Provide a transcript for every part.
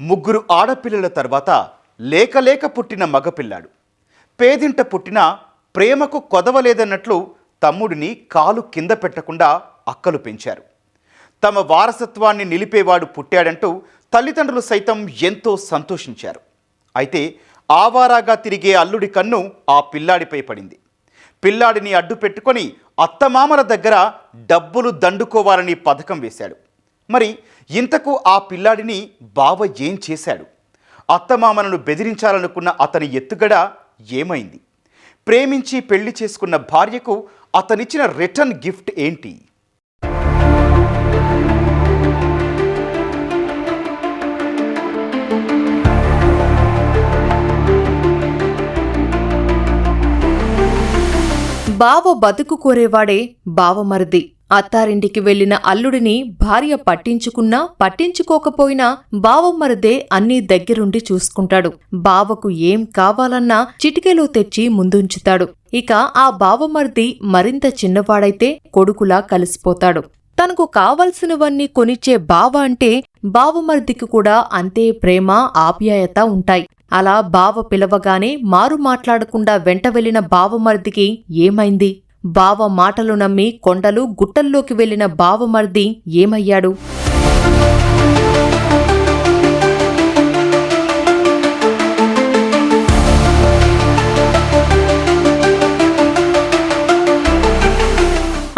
ముగ్గురు ఆడపిల్లల తర్వాత లేక పుట్టిన మగపిల్లాడు. పేదింట పుట్టిన ప్రేమకు కొదవలేదన్నట్లు తమ్ముడిని కాలు కింద పెట్టకుండా అక్కలు పెంచారు. తమ వారసత్వాన్ని నిలిపేవాడు పుట్టాడంటూ తల్లిదండ్రులు సైతం ఎంతో సంతోషించారు. అయితే ఆవారాగా తిరిగే అల్లుడి కన్ను ఆ పిల్లాడిపై పడింది. పిల్లాడిని అడ్డు పెట్టుకొని అత్తమామల దగ్గర డబ్బులు దండుకోవాలని పథకం వేశాడు. మరి ఇంతకు ఆ పిల్లాడిని బావ ఏం చేశాడు? అత్తమామలను బెదిరించాలనుకున్న అతని ఎత్తుగడ ఏమైంది? ప్రేమించి పెళ్లి చేసుకున్న భార్యకు అతనిచ్చిన రిటర్న్ గిఫ్ట్ ఏంటి? బావ బతుకు కోరేవాడే బావమరిది. అత్తారింటికి వెళ్లిన అల్లుడిని భార్య పట్టించుకున్నా పట్టించుకోకపోయినా బావమరిదే అన్నీ దగ్గరుండి చూసుకుంటాడు. బావకు ఏం కావాలన్నా చిటికెలో తెచ్చి ముందుంచుతాడు. ఇక ఆ బావమరిది మరింత చిన్నవాడైతే కొడుకులా కలిసిపోతాడు. తనకు కావలసినవన్నీ కొనిచ్చే బావ అంటే బావమరిదికి కూడా అంతే ప్రేమ ఆప్యాయత ఉంటాయి. అలా బావ పిలవగానే మారు మాట్లాడకుండా వెంట వెళ్లిన బావమరిదికి ఏమైంది? బావ మాటలు నమ్మి కొండలు గుట్టల్లోకి వెళ్లిన బావమరిది ఏమయ్యాడు?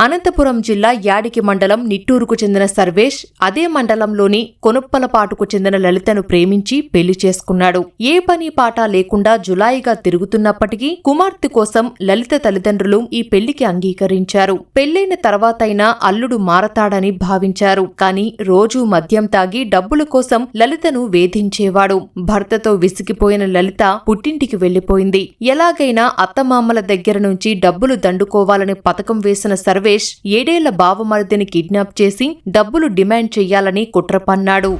అనంతపురం జిల్లా యాడికి మండలం నిట్టూరుకు చెందిన సర్వేష్ అదే మండలంలోని కొనుప్పలపాటుకు చెందిన లలితను ప్రేమించి పెళ్లి చేసుకున్నాడు. ఏ పని పాట లేకుండా జులాయిగా తిరుగుతున్నప్పటికీ కుమార్తె కోసం లలిత తల్లిదండ్రులు ఈ పెళ్లికి అంగీకరించారు. పెళ్లైన తర్వాతైనా అల్లుడు మారతాడని భావించారు. కాని రోజూ మద్యం తాగి డబ్బుల కోసం లలితను వేధించేవాడు. భర్తతో విసిగిపోయిన లలిత పుట్టింటికి వెళ్లిపోయింది. ఎలాగైనా అత్తమామల దగ్గర నుంచి డబ్బులు దండుకోవాలని పథకం వేసిన సర్వేష్ 7 ఏళ్ల బావమరిదిని కిడ్నాప్ చేసి డబ్బులు డిమాండ్ చెయ్యాలని కుట్ర పన్నాడు.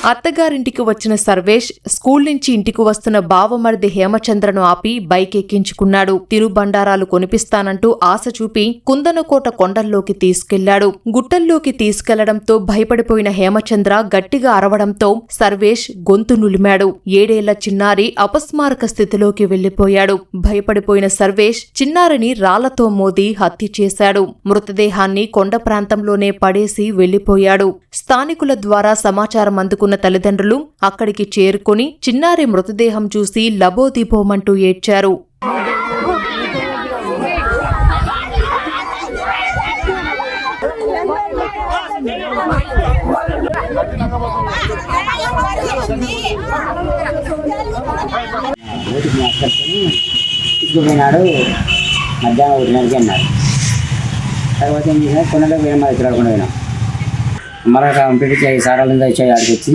అత్తగారింటికి వచ్చిన సర్వేష్ స్కూల్ నుంచి ఇంటికి వస్తున్న బావమరిది హేమచంద్రను ఆపి బైక్ ఎక్కించుకున్నాడు. తిరుబండారాలు కొనిపిస్తానంటూ ఆశ చూపి కుందనకోట కొండల్లోకి తీసుకెళ్లాడు. గుట్టల్లోకి తీసుకెళ్లడంతో భయపడిపోయిన హేమచంద్ర గట్టిగా అరవడంతో సర్వేష్ గొంతు నులిమాడు. 7 ఏళ్ల చిన్నారి అపస్మారక స్థితిలోకి వెళ్లిపోయాడు. భయపడిపోయిన సర్వేష్ చిన్నారిని రాళ్లతో మోది హత్య చేశాడు. మృతదేహాన్ని కొండ ప్రాంతంలోనే పడేసి వెళ్లిపోయాడు. స్థానికుల ద్వారా సమాచారం అందుకున్న తల్లిదండ్రులు అక్కడికి చేరుకుని చిన్నారి మృతదేహం చూసి లబోదిబోమంటూ ఏడ్చారు. మధ్యాహ్నం 1:30 అన్నారు. తర్వాత ఏం చేసినా కొనలో వేరే మళ్ళీ తిరగకుండా పోయినాం. మళ్ళీ కంప్లీట్ సారాలు వచ్చాయి. ఆడికి వచ్చి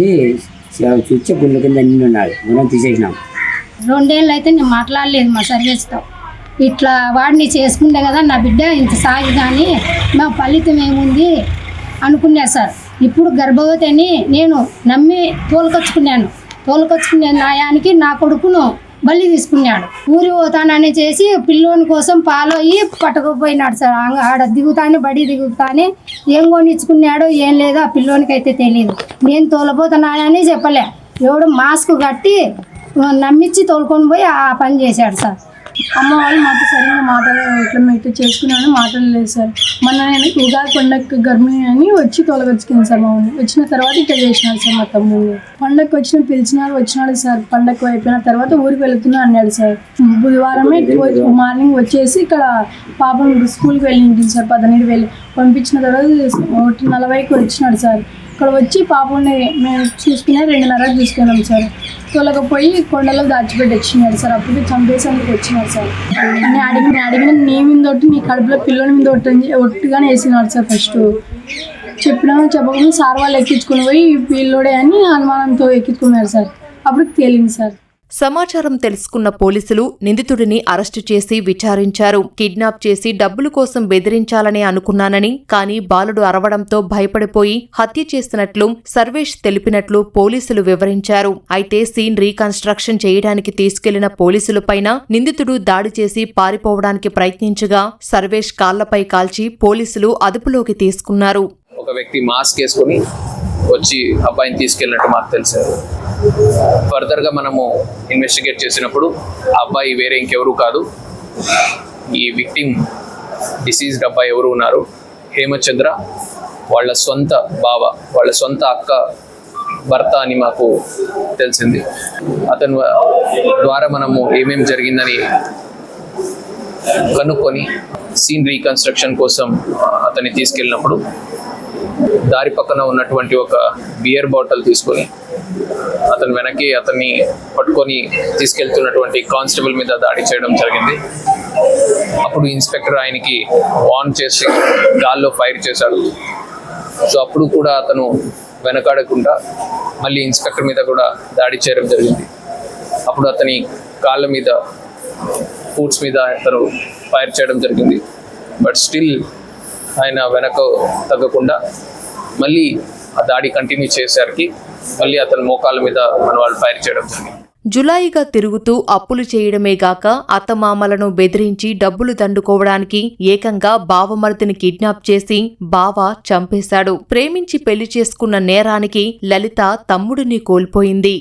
చూస్తే గుండె కింద నిండి ఉన్నాడు. గుణం తీసేసినాం. 2 ఏళ్ళు అయితే నేను మాట్లాడలేదు మా సర్వీస్తో. ఇట్లా వాడిని చేసుకుంటే కదా నా బిడ్డ ఇంత సాగి కానీ నా ఫలితం ఏముంది అనుకున్నా సార్. ఇప్పుడు గర్భవతి అని నేను నమ్మి తోలుకొచ్చుకునే నాయానికి నా కొడుకును బలి తీసుకున్నాడు. ఊరి పోతానని చేసి పిల్లోని కోసం ఫాలో అయ్యి పట్టుకుపోయినాడు సార్. ఆడ దిగుతానే బడి దిగుతానే ఏం కొనిచ్చుకున్నాడో ఏం లేదో ఆ పిల్లోనికి అయితే తెలియదు. నేను తోలపోతున్నానని చెప్పలే. ఎవడు మాస్క్ కట్టి నమ్మించి తోలుకొని పోయి ఆ పని చేశాడు సార్. అమ్మ వాళ్ళు మాతో సరిగ్గా ఇట్లా చేసుకున్నాను మాట్లాడలేదు సార్. మొన్న నేను ఉగాది పండగ గర్భిణి అని వచ్చి తొలగొచ్చుకుంది సార్. మమ్మల్ని వచ్చిన తర్వాత ఇట్లా చేసినాడు సార్. మా తమ్ముడిని పండగకి వచ్చినాడు సార్. పండగ అయిపోయిన తర్వాత ఊరికి వెళుతున్నా అన్నాడు సార్. బుధవారమే మార్నింగ్ వచ్చేసి ఇక్కడ పాపం స్కూల్కి వెళ్ళింది సార్. 10 వెళ్ళి పంపించిన తర్వాత 1:40కి వచ్చినాడు సార్. ఇక్కడ వచ్చి పాపని మేము చూసుకునే 2:30 తీసుకున్నాం సార్. తొలగపోయి కొండలో దాచిపెట్టి వచ్చినాడు సార్. అప్పుడు చంపేసేందుకు వచ్చినాడు సార్. నేను అడిగిన నీ మీద ఒకటి నీ కడుపులో పిల్లని మీద ఒట్టుగానే వేసినాడు సార్. ఫస్ట్ చెప్పకుండా సార్ వాళ్ళు ఎక్కించుకుని పోయి పిల్లోడే అని అనుమానంతో ఎక్కించుకున్నారు సార్. అప్పుడు తేలింది సార్. సమాచారం తెలుసుకున్న పోలీసులు నిందితుడిని అరెస్టు చేసి విచారించారు. కిడ్నాప్ చేసి డబ్బుల కోసం బెదిరించాలని అనుకున్నానని, కానీ బాలుడు అరవడంతో భయపడిపోయి హత్య చేసినట్లు సర్వేష్ తెలిపినట్లు పోలీసులు వివరించారు. అయితే సీన్ రీకన్స్ట్రక్షన్ చేయడానికి తీసుకెళ్లిన పోలీసులపైన నిందితుడు దాడి చేసి పారిపోవడానికి ప్రయత్నించగా సర్వేష్ కాళ్లపై కాల్చి పోలీసులు అదుపులోకి తీసుకున్నారు. ఒక వ్యక్తి మాస్క్ వేసుకుని వచ్చి అబ్బాయిని తీసుకెళ్ళినట్టు మాకు తెలిసారు. ఫర్దర్గా మనము ఇన్వెస్టిగేట్ చేసినప్పుడు ఆ అబ్బాయి వేరే ఇంకెవరు కాదు, ఈ విక్టిమ్ డిసీజ్డ్ అబ్బాయి ఎవరు ఉన్నారు, హేమచంద్ర వాళ్ళ సొంత బావ, వాళ్ళ సొంత అక్క భర్త అని మాకు తెలిసింది. అతను ద్వారా మనము ఏమేమి జరిగిందని కనుక్కొని సీన్ రీకన్స్ట్రక్షన్ కోసం అతన్ని తీసుకెళ్ళినప్పుడు దారి పక్కన ఉన్నటువంటి ఒక బియర్ బాటిల్ తీసుకొని అతను వెనక్కి అతన్ని పట్టుకొని తీసుకెళ్తున్నటువంటి కానిస్టేబుల్ మీద దాడి చేయడం జరిగింది. అప్పుడు ఇన్స్పెక్టర్ ఆయనకి వార్న్ చేసి గాల్లో ఫైర్ చేశాడు. సో అప్పుడు కూడా అతను వెనకాడకుండా మళ్ళీ ఇన్స్పెక్టర్ మీద కూడా దాడి చేయడం జరిగింది. అప్పుడు అతని కాళ్ళ మీద, ఫుట్స్ మీద అతను ఫైర్ చేయడం జరిగింది. బట్ స్టిల్ ఆయన వెనక తగ్గకుండా మళ్ళీ ఆ దాడి కంటిన్యూ చేసేసరికి మళ్ళీ అతని మోకాళ్ళ మీద మన వాళ్ళు ఫైర్ చేయడం జరిగింది. జులాయిగా తిరుగుతూ అప్పులు చేయడమే గాక అత్తమామలను బెదిరించి డబ్బులు దండుకోవడానికి ఏకంగా బావమరిదిని కిడ్నాప్ చేసి బావ చంపేశాడు. ప్రేమించి పెళ్లి చేసుకున్న నేరానికి లలిత తమ్ముడిని కోల్పోయింది.